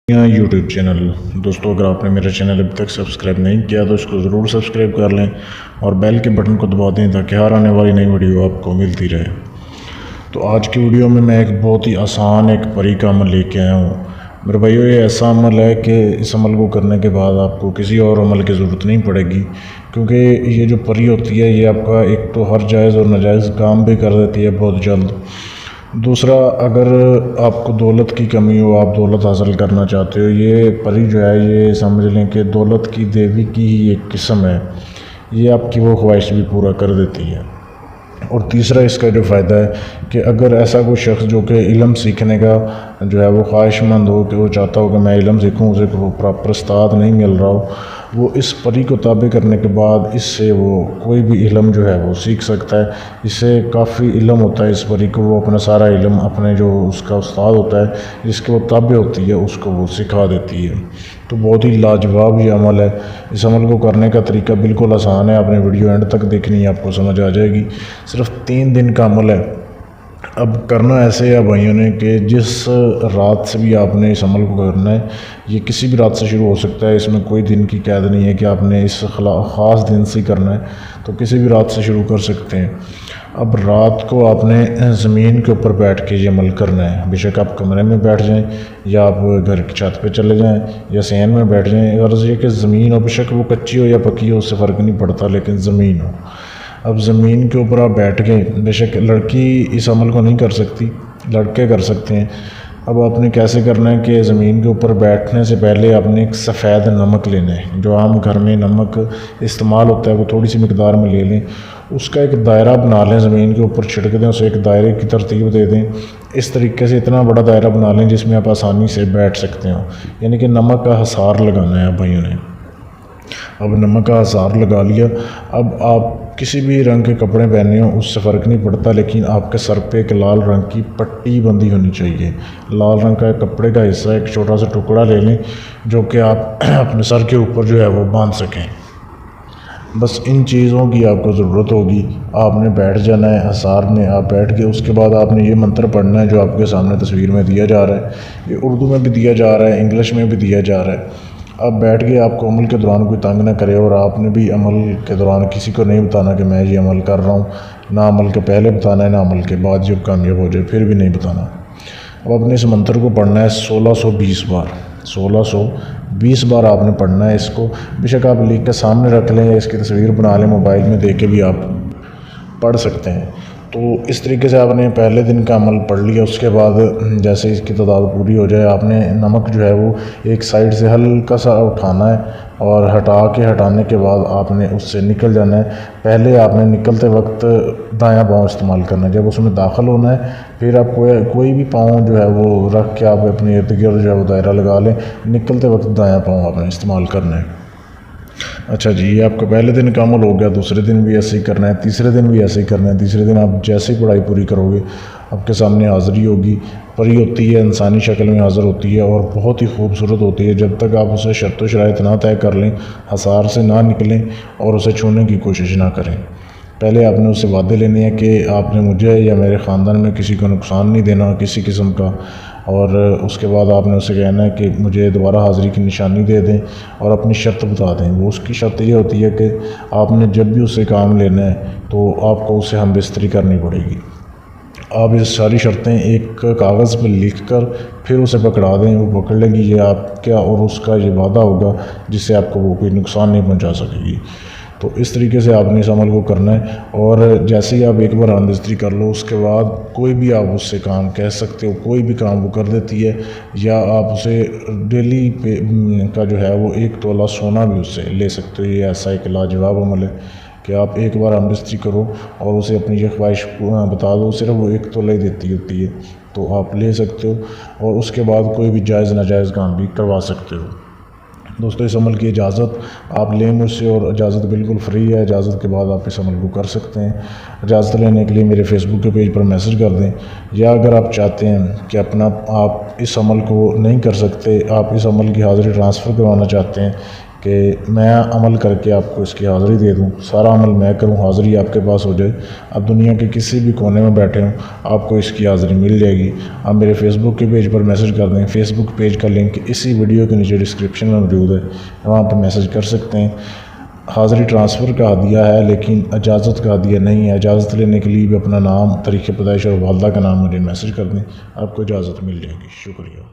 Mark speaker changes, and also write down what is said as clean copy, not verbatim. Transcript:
Speaker 1: YouTube channel. दोस्तों, अगर आपने मेरा चैनल अभी तक सब्सक्राइब नहीं किया तो इसको ज़रूर सब्सक्राइब कर लें और बेल के बटन को दबा दें ताकि हर आने वाली नई वीडियो आपको मिलती रहे। तो आज की वीडियो में मैं एक बहुत ही आसान एक परी का अमल लेके आया हूँ। मेरे भाइयों, ये ऐसा अमल है कि इस अमल को करने के बाद आपको किसी और अमल की ज़रूरत नहीं पड़ेगी, क्योंकि ये जो परी होती है ये आपका एक तो हर जायज़ और नाजायज़ काम भी कर देती है बहुत जल्द। दूसरा, अगर आपको दौलत की कमी हो, आप दौलत हासिल करना चाहते हो, ये परी जो है ये समझ लें कि दौलत की देवी की ही एक किस्म है। ये आपकी वो ख्वाहिश भी पूरा कर देती है। और तीसरा इसका जो फ़ायदा है कि अगर ऐसा कोई शख्स जो कि इल्म सीखने का जो है वो ख्वाहिशमंद हो, कि वो चाहता हो कि मैं इल्म सीखूं, उसे को प्रॉपर उस्ताद नहीं मिल रहा हो, वो इस परी को ताबे करने के बाद इससे वो कोई भी इल्म जो है वो सीख सकता है। इससे काफ़ी इल्म होता है इस परी को, वो अपना सारा इल्म अपने जो उसका उस्ताद होता है जिसके वो ताबे होती है उसको वो सिखा देती है। तो बहुत ही लाजवाब ये अमल है। इस अमल को करने का तरीका बिल्कुल आसान है, आपने वीडियो एंड तक देखनी है, आपको समझ आ जाएगी। सिर्फ 3 दिन का अमल है। अब करना ऐसे है भाइयों ने कि जिस रात से भी आपने इस अमल को करना है, ये किसी भी रात से शुरू हो सकता है, इसमें कोई दिन की कैद नहीं है कि आपने इस ख़ास दिन से करना है, तो किसी भी रात से शुरू कर सकते हैं। अब रात को आपने ज़मीन के ऊपर बैठ के ये अमल करना है। बेशक आप कमरे में बैठ जाएं या आप घर की छत पे चले जाएं या सहन में बैठ जाएं। गर्ज़ ये कि ज़मीन हो, बेशक वो कच्ची हो या पकी हो, उससे फ़र्क नहीं पड़ता, लेकिन ज़मीन हो। अब ज़मीन के ऊपर आप बैठ गए, बेशक लड़की इस अमल को नहीं कर सकती, लड़के कर सकते हैं। अब आपने कैसे करना है कि ज़मीन के ऊपर बैठने से पहले आपने एक सफ़ेद नमक लेना है। जो आम घर में नमक इस्तेमाल होता है वो थोड़ी सी मिकदार में ले लें, उसका एक दायरा बना लें, ज़मीन के ऊपर छिड़क दें, उसे एक दायरे की तरतीब दे दें। इस तरीके से इतना बड़ा दायरा बना लें जिसमें आप आसानी से बैठ सकते हो, यानी कि नमक का हसार लगाना है भाइयों ने। अब नमक का हसार लगा लिया। अब आप किसी भी रंग के कपड़े पहने हो उससे फ़र्क नहीं पड़ता, लेकिन आपके सर पे एक लाल रंग की पट्टी बंधी होनी चाहिए। लाल रंग का कपड़े का हिस्सा एक छोटा सा टुकड़ा ले लें जो कि आप अपने सर के ऊपर जो है वो बांध सकें। बस इन चीज़ों की आपको ज़रूरत होगी। आपने बैठ जाना है हसार में। आप बैठ के उसके बाद आपने ये मंत्र पढ़ना है जो आपके सामने तस्वीर में दिया जा रहा है। ये उर्दू में भी दिया जा रहा है, इंग्लिश में भी दिया जा रहा है। अब बैठ के आपको अमल के दौरान कोई तंग ना करे, और आपने भी अमल के दौरान किसी को नहीं बताना कि मैं ये अमल कर रहा हूँ। ना अमल के पहले बताना है, ना अमल के बाद जब कामयाब हो जाए फिर भी नहीं बताना। अब अपने इस मंत्र को पढ़ना है 1620 बार। 1620 बार आपने पढ़ना है इसको। बेशक आप लिख के सामने रख लें, इसकी तस्वीर बना लें, मोबाइल में देख के भी आप पढ़ सकते हैं। तो इस तरीके से आपने पहले दिन का अमल पढ़ लिया। उसके बाद जैसे इसकी तादाद पूरी हो जाए, आपने नमक जो है वो एक साइड से हल्का सा उठाना है और हटाने के बाद आपने उससे निकल जाना है। पहले आपने निकलते वक्त दायां पाँव इस्तेमाल करना है। जब उसमें दाखिल होना है फिर आप कोई भी पाँव जो है वो रख के आप अपने इर्द गिर्द जो है वो दायरा लगा लें। निकलते वक्त दायां पाँव आपने इस्तेमाल करना है। अच्छा जी, ये आपका पहले दिन का अमल हो गया। दूसरे दिन भी ऐसे ही करना है, तीसरे दिन भी ऐसे ही करना है। तीसरे दिन आप जैसे ही पढ़ाई पूरी करोगे आपके सामने हाज़िरी होगी। परी होती है, इंसानी शक्ल में हाज़िर होती है और बहुत ही खूबसूरत होती है। जब तक आप उसे शर्त व शराइत ना तय कर लें, हसार से ना निकलें और उसे छूने की कोशिश ना करें। पहले आपने उससे वादे लेने हैं कि आपने मुझे या मेरे ख़ानदान में किसी को नुकसान नहीं देना किसी किस्म का, और उसके बाद आपने उसे कहना है कि मुझे दोबारा हाज़िरी की निशानी दे दें और अपनी शर्त बता दें। वो उसकी शर्त ये होती है कि आपने जब भी उससे काम लेना है तो आपको उससे हम बिस्तरी करनी पड़ेगी। आप इस सारी शर्तें एक कागज़ पर लिख कर फिर उसे पकड़ा दें। वो पकड़ लेगी, ये आपका और उसका ये वादा होगा जिससे आपको वो कोई नुकसान नहीं पहुँचा सकेगी। तो इस तरीके से आपने इस अमल को करना है। और जैसे ही आप एक बार आमदस्ती कर लो उसके बाद कोई भी आप उससे काम कह सकते हो, कोई भी काम वो कर देती है। या आप उसे डेली पे का जो है वो 1 तोला सोना भी उससे ले सकते हो। ये ऐसा एक लाजवाब अमल है कि आप एक बार आमदस्ती करो और उसे अपनी ये ख्वाहिश बता दो, सिर्फ वो 1 तोला ही देती होती है, तो आप ले सकते हो और उसके बाद कोई भी जायज़ नाजायज़ काम भी करवा सकते हो। दोस्तों, इस अमल की इजाज़त आप लें मुझसे, और इजाज़त बिल्कुल फ्री है। इजाज़त के बाद आप इस अमल को कर सकते हैं। इजाज़त लेने के लिए मेरे फेसबुक के पेज पर मैसेज कर दें, या अगर आप चाहते हैं कि आप इस अमल को नहीं कर सकते, आप इस अमल की हाज़िरी ट्रांसफ़र करवाना चाहते हैं کہ میں عمل کر کے آپ کو اس کی حاضری دے دوں، سارا عمل میں کروں، حاضری آپ کے پاس ہو جائے. اب دنیا کے کسی بھی کونے میں بیٹھے ہوں آپ کو اس کی حاضری مل جائے گی. آپ میرے فیس بک کے پیج پر میسج کر دیں. فیس بک پیج کا لنک اسی ویڈیو کے نیچے ڈسکرپشن میں موجود ہے، وہاں پہ میسج کر سکتے ہیں. حاضری ٹرانسفر کا ہدیہ ہے لیکن اجازت کا ہدیہ نہیں ہے. اجازت لینے کے لیے بھی اپنا نام، تاریخ پیدائش اور والدہ کا نام مجھے میسج کر دیں، آپ کو اجازت مل جائے گی. شکریہ.